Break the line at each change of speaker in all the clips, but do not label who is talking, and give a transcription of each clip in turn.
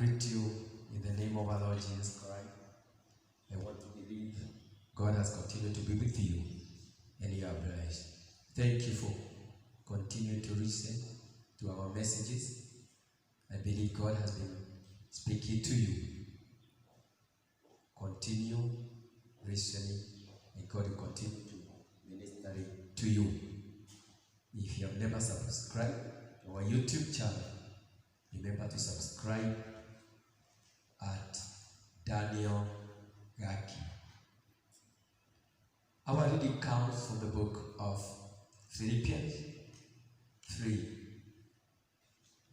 greet you in the name of our Lord Jesus Christ. I want to believe God has continued to be with you and you are blessed. Thank you for continuing to listen to our messages. I believe God has been speaking to you. Continue listening and God will continue to minister to you. If you have never subscribed to our YouTube channel, remember to subscribe at Daniel Gaki. Our reading comes from the book of Philippians 3,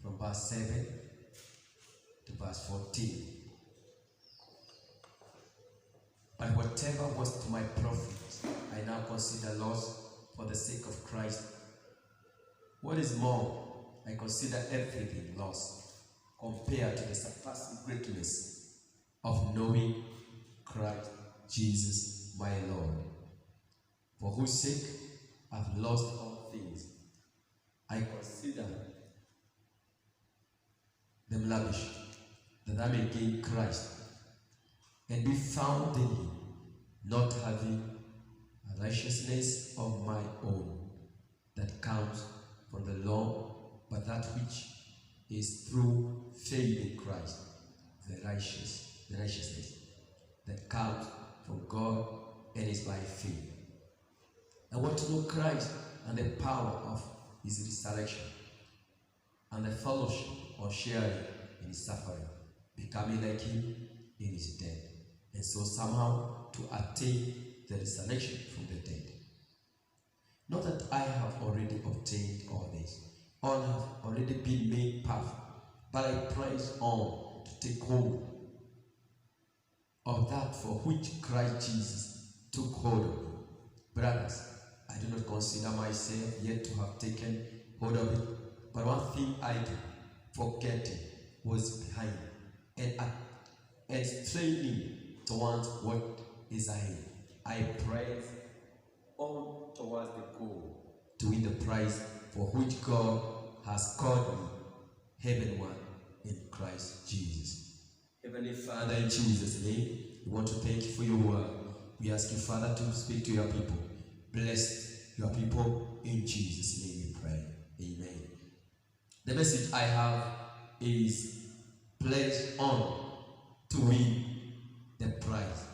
from verse 7 to verse 14. But whatever was to my profit, I now consider loss for the sake of Christ. What is more, I consider everything lost compared to the surpassing greatness of knowing Christ Jesus my Lord, for whose sake I've lost all things. I consider them lavish, that I may gain Christ and be found in him, not having a righteousness of my own that comes from the law, but that which is through faith in Christ, the righteousness that comes from God and is by faith. I want to know Christ and the power of his resurrection and the fellowship of sharing in his suffering, becoming like him in his death, and so somehow to attain the resurrection from the dead. Not that I have already obtained all this, all have already been made perfect, but I press on to take hold of that for which Christ Jesus took hold of me. Brothers, I do not consider myself yet to have taken hold of it, but one thing I do, forgetting what's behind, and straining towards what is ahead, I press on towards the goal, to win the prize for which God has called me heavenward in Christ Jesus. Heavenly Father, in Jesus' name, we want to thank you for your word. We ask you, Father, to speak to your people. Bless your people. In Jesus' name we pray. Amen. The message I have is pledge on to win the prize.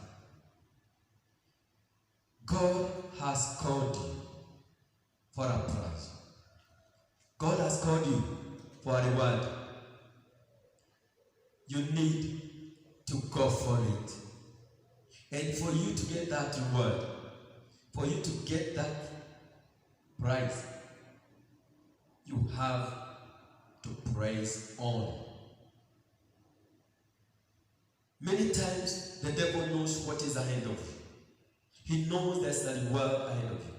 God has called you for a prize. God has called you for a reward. You need to go for it. And for you to get that reward, for you to get that prize, you have to press on. Many times the devil knows what is ahead of you. He knows there's a reward ahead of you.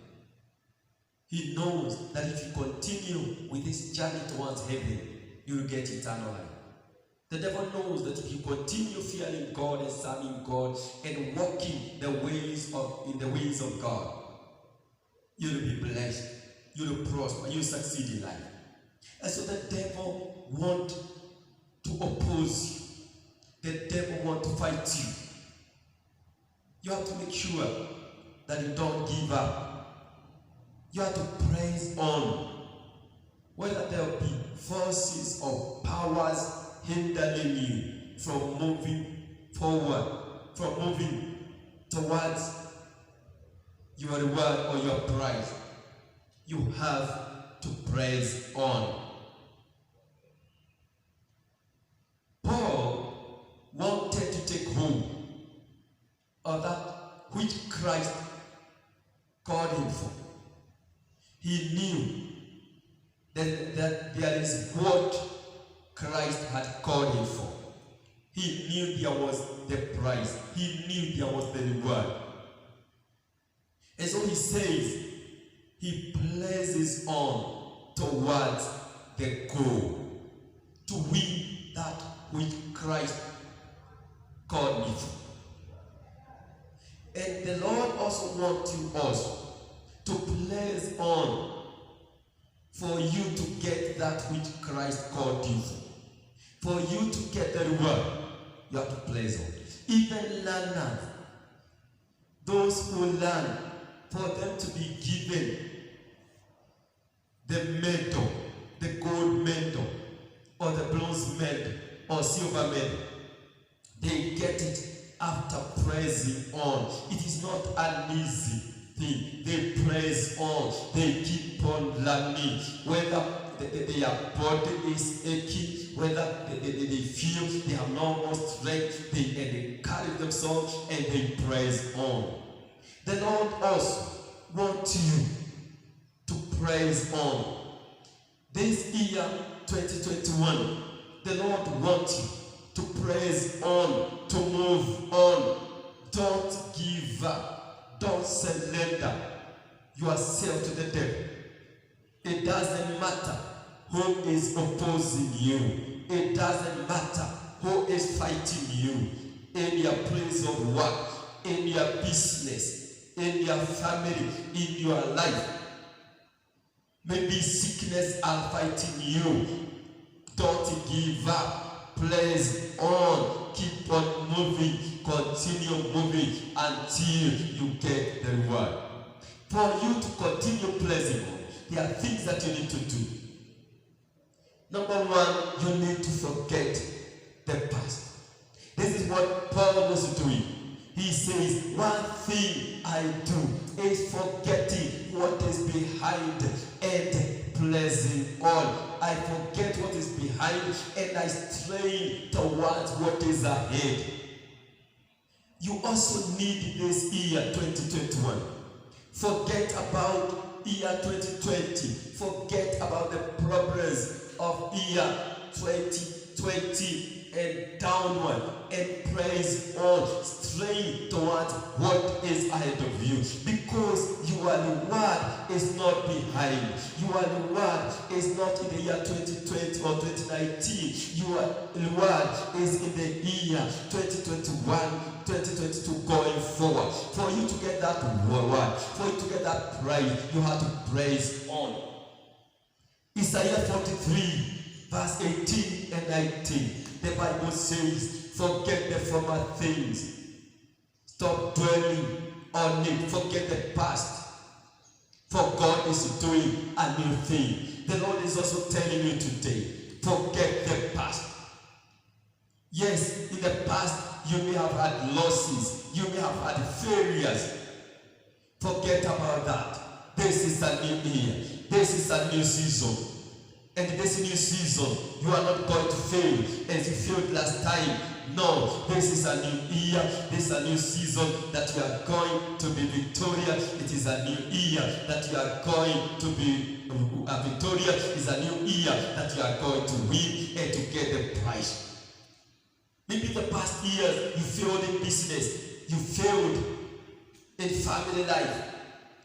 He knows that if you continue with this journey towards heaven, you will get eternal life. The devil knows that if you continue fearing God and serving God and walking in the ways of God, you will be blessed, you will prosper, you will succeed in life. And so the devil wants to oppose you. The devil wants to fight you. You have to make sure that you don't give up. You have to press on. Whether there will be forces or powers hindering you from moving forward, from moving towards your reward or your prize, you have to press on. Paul wanted to take hold of that which Christ called him for. He knew that there is what Christ had called him for. He knew there was the prize. He knew there was the reward. And so he says, he places on towards the goal, to win that which Christ called me for. And the Lord also wants you also to place on for you to get that which Christ called you for. For you to get the reward, you have to place on. Even learners, those who learn, for them to be given the medal, the gold medal, or the bronze medal, or silver medal, they get it after pressing on. It is not an easy thing. They press on. They keep on learning. Whether their body is aching, whether they feel they have no more strength, they carry themselves and they press on. The Lord also wants you to press on. This year, 2021, the Lord wants you to press on, to move on. Don't give up. Don't surrender yourself to the devil. It doesn't matter who is opposing you. It doesn't matter who is fighting you in your place of work, in your business, in your family, in your life. Maybe sickness are fighting you. Don't give up. Press on. Keep on moving. Continue moving until you get the reward. For you to continue pressing on, there are things that you need to do. Number one, you need to forget the past. This is what Paul was doing. He says, one thing I do is forgetting what is behind and pressing on. I forget what is behind and I strain towards what is ahead. You also need this year 2021. Forget about year 2020. Forget about the problems of year 2020 and downward and praise on, strain towards what is ahead of you, because your reward is not behind. Your reward is not in the year 2020 or 2019. Your reward is in the year 2021, 2022 going forward. For you to get that reward, for you to get that prize, you have to praise on. Isaiah 43 verse 18 and 19. The Bible says, forget the former things. Stop dwelling on it. Forget the past. For God is doing a new thing. The Lord is also telling you today, forget the past. Yes, in the past, you may have had losses. You may have had failures. Forget about that. This is a new year. This is a new season. And this new season, you are not going to fail as you failed last time. No, this is a new year. This is a new season that you are going to be victorious. It is a new year that you are going to be victorious. It is a new year that you are going to win and to get the prize. Maybe the past years you failed in business. You failed in family life.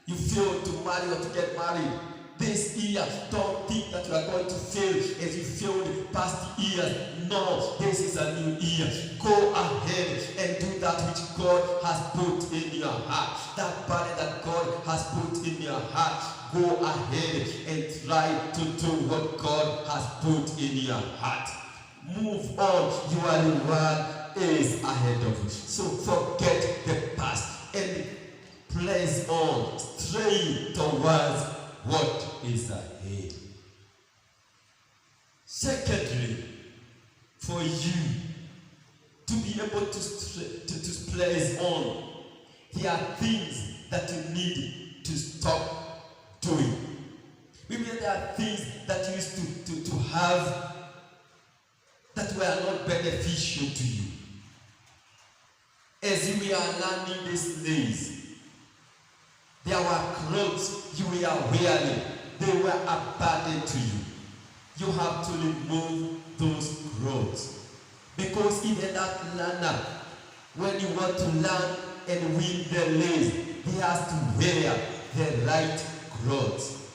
You failed to marry or to get married. This year, don't think that you are going to fail as you failed in past years. No, this is a new year. Go ahead and do that which God has put in your heart. That burden that God has put in your heart. Go ahead and try to do what God has put in your heart. Move on. Your reward is ahead of you. So forget the past and press on. Strain towards what is ahead. Secondly, for you to be able to place on, there are things that you need to stop doing. Maybe there are things that you used to have that were not beneficial to you. As we are learning these days, there were clothes you were wearing. They were a burden to you. You have to remove those clothes. Because even that learner, when you want to learn and win the race, he has to wear the right clothes.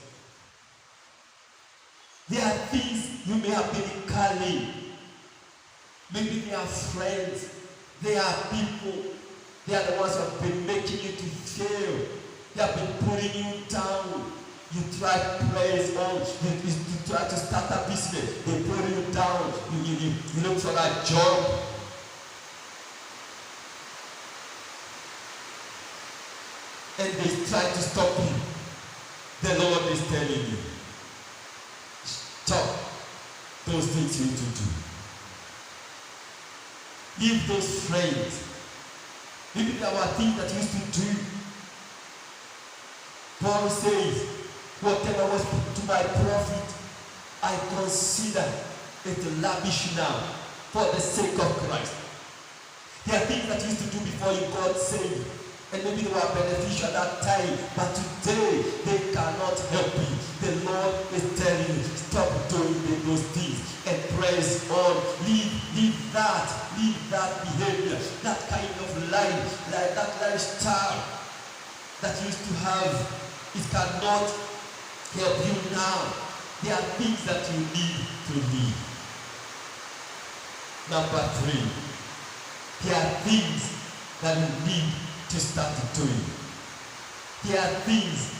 There are things you may have been carrying. Maybe they are friends. They are people. They are the ones who have been making you to fail. They have been putting you down. You try to praise on, you try to start a business, they pull you down, you look for a job. And they try to stop you. The Lord is telling you, stop those things you need to do. Leave those friends. Maybe there were things that you used to do. Paul says, whatever was to my profit, I consider it lavish now for the sake of Christ. There are things that you used to do before you got saved, and maybe they were beneficial at that time, but today they cannot help you. The Lord is telling you, stop doing those things and press on. Leave that behavior, that kind of life, like that lifestyle that you used to have. It cannot help you now. There are things that you need to leave. Number 3, there are things that you need to start doing. There are things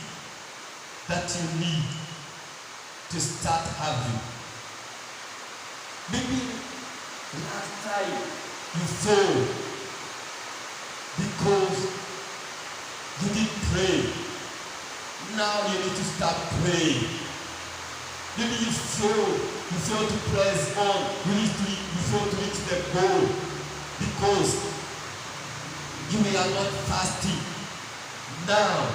that you need to start having. Maybe last time you failed because you didn't pray. Now you need to start praying. Maybe you fail to press on. You fail to reach the goal because you are not fasting. Now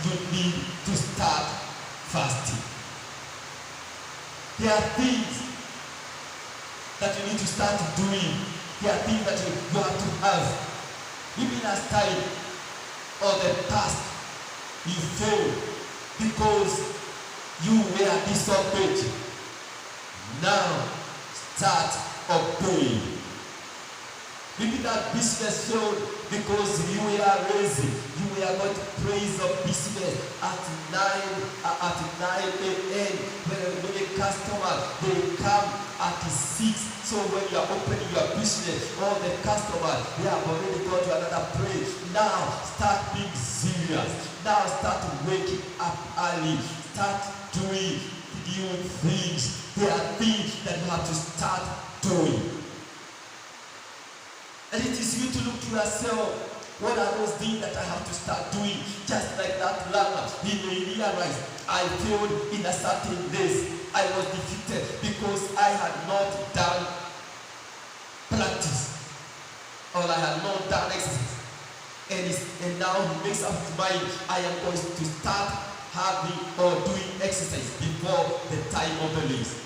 you need to start fasting. There are things that you need to start doing. There are things that you have to have. Maybe last time or the past you failed because you were disobedient. Now start obeying. Maybe that business failed because you were lazy. You were going to praise your business at 9 a.m. When a customer, they come at 6. So when you are opening your business, all the customers, they have already gone to another place. Now start being serious. Now start waking up early. Start doing new things. There are things that you have to start doing. And it is you to look to yourself. What are those things that I have to start doing? Just like that learner, he may realize I failed in a certain days. I was defeated because I had not done practice, or I had not done exercise. And now he makes up his mind, I am going to start having or doing exercise before the time of the race.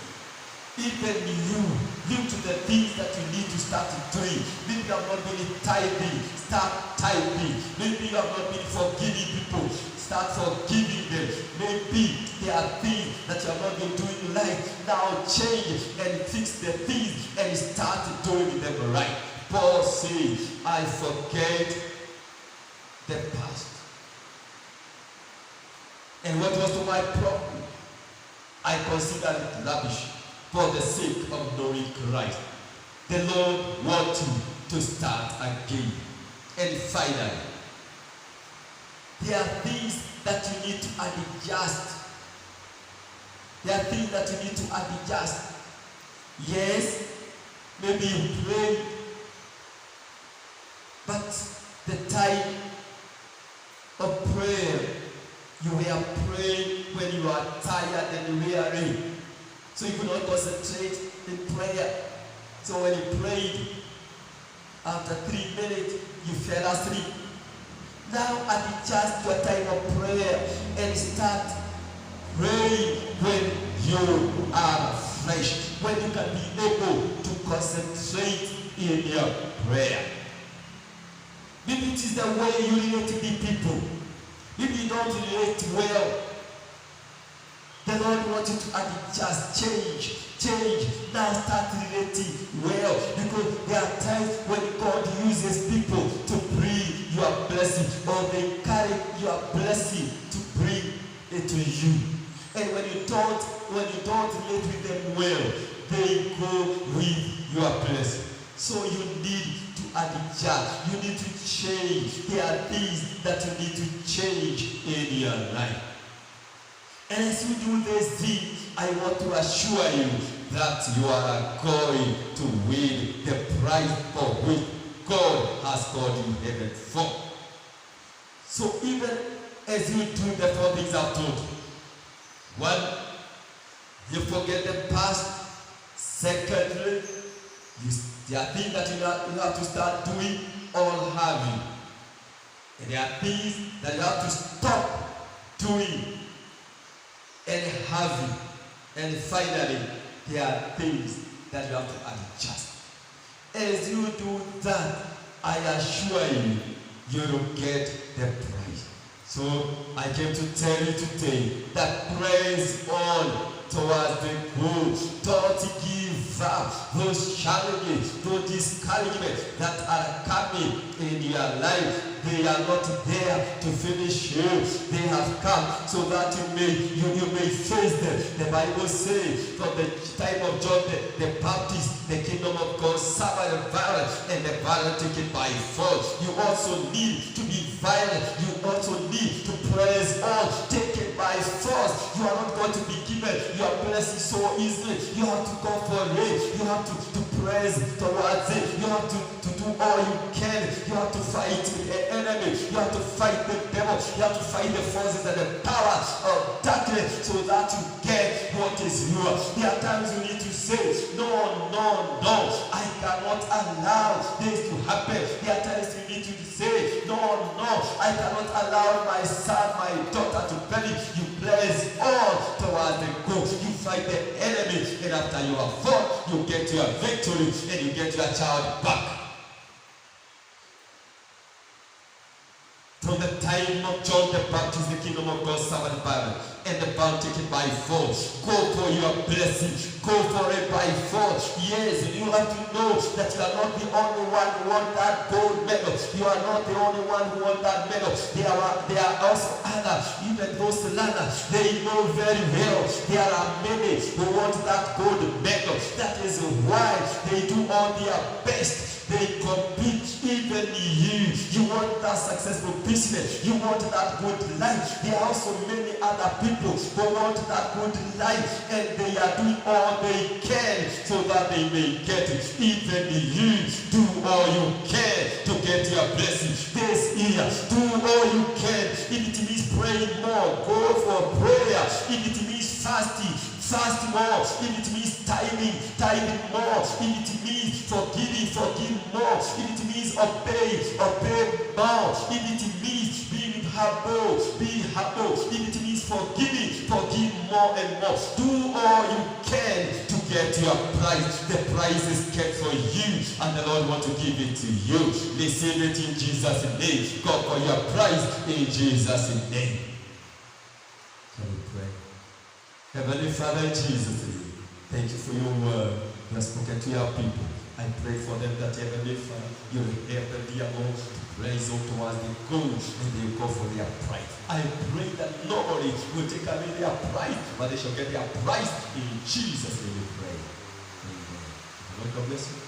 Even you look to the things that you need to start doing. Maybe you have not been tithing, start tithing. Maybe you have not been forgiving people, start forgiving them. Maybe there are things that you have not been doing in life. Now change and fix the things and start doing them right. Paul says, I forget the past. And what was to my problem? I consider it lavish for the sake of knowing Christ. The Lord wants you to start again. And finally, there are things that you need to adjust. There are things that you need to adjust. Yes, maybe you pray, but the time of prayer, you were praying when you are tired and weary. So you could not concentrate in prayer. So when you prayed, after 3 minutes, you fell asleep. Now adjust your time of prayer and start praying when you are fresh, when you can be able to concentrate in your prayer. Maybe it is the way you relate to the people. Maybe you don't relate well. The Lord wants you to adjust, change. Now start relating well, because there are times when God uses people to bring your blessing, or they carry your blessing to bring it to you. And when you don't relate with them well, they go with your blessing. So you need to adjust. You need to change. There are things that you need to change in your life. And as you do this thing, I want to assure you that you are going to win the prize for which God has called you heaven for. So even as you do the 4 things I've told you, 1, you forget the past. Secondly, there are things that you have to start doing or having. And there are things that you have to stop doing and having. And finally, there are things that you have to adjust. As you do that, I assure you, you will get the prize. So I came to tell you today that praise on towards the goal. Don't give up those challenges, those discouragements that are coming in your life. They are not there to finish you. They have come so that you may face them. The Bible says from the time of John the Baptist, the kingdom of God suffered the violent, and the violent take it by force. You also need to be violent. You also need to praise on. Take it by force. You are not going to be given your blessing so easily. You have to go for it. You have to praise towards it. You have to do all you can. You have to fight the enemy. You have to fight the devil. You have to fight the forces and the powers of darkness so that you get what is yours. There are times you need to say, no, no, no, I cannot allow this to happen. There are times you need to say, no, no, I cannot allow my son, my daughter to perish. You place all towards the goal. You fight the enemy, and after you have fought, you get your victory and you get your child back. From the time of John the Baptist, the kingdom of God suffered violence, and the bound take it by force. Go for your blessing. Go for it by force. Yes, you have to know that you are not the only one who wants that gold medal. You are not the only one who wants that medal. There are also others, even those learners. They know very well there are many who want that gold medal. That is why they do all their best. They compete. Even you want that successful business. You want that good life. There are also many other people who want that good life, and they are doing all they can so that they may get it. Even you do all you can to get your blessing this year. Do all you can. If it means praying more, go for prayer. If it means fasting, fast more. If it means tithing more. If it means forgive more. If it means obey more. If it means being humble, be humble. If it means forgive more and more. Do all you can to get your prize. The prize is kept for you, and the Lord wants to give it to you. Receive it in Jesus' name. Go for your prize in Jesus' name. Can we pray? Heavenly Father, Jesus, thank you for your word. You have spoken to your people. I pray for them that, Heavenly Father, you will help them, dear Lord, to raise up towards the goal, and they will go for their prize. I pray that nobody will take away their prize, but they shall get their prize. In Jesus' name we pray. Amen. Lord God bless you.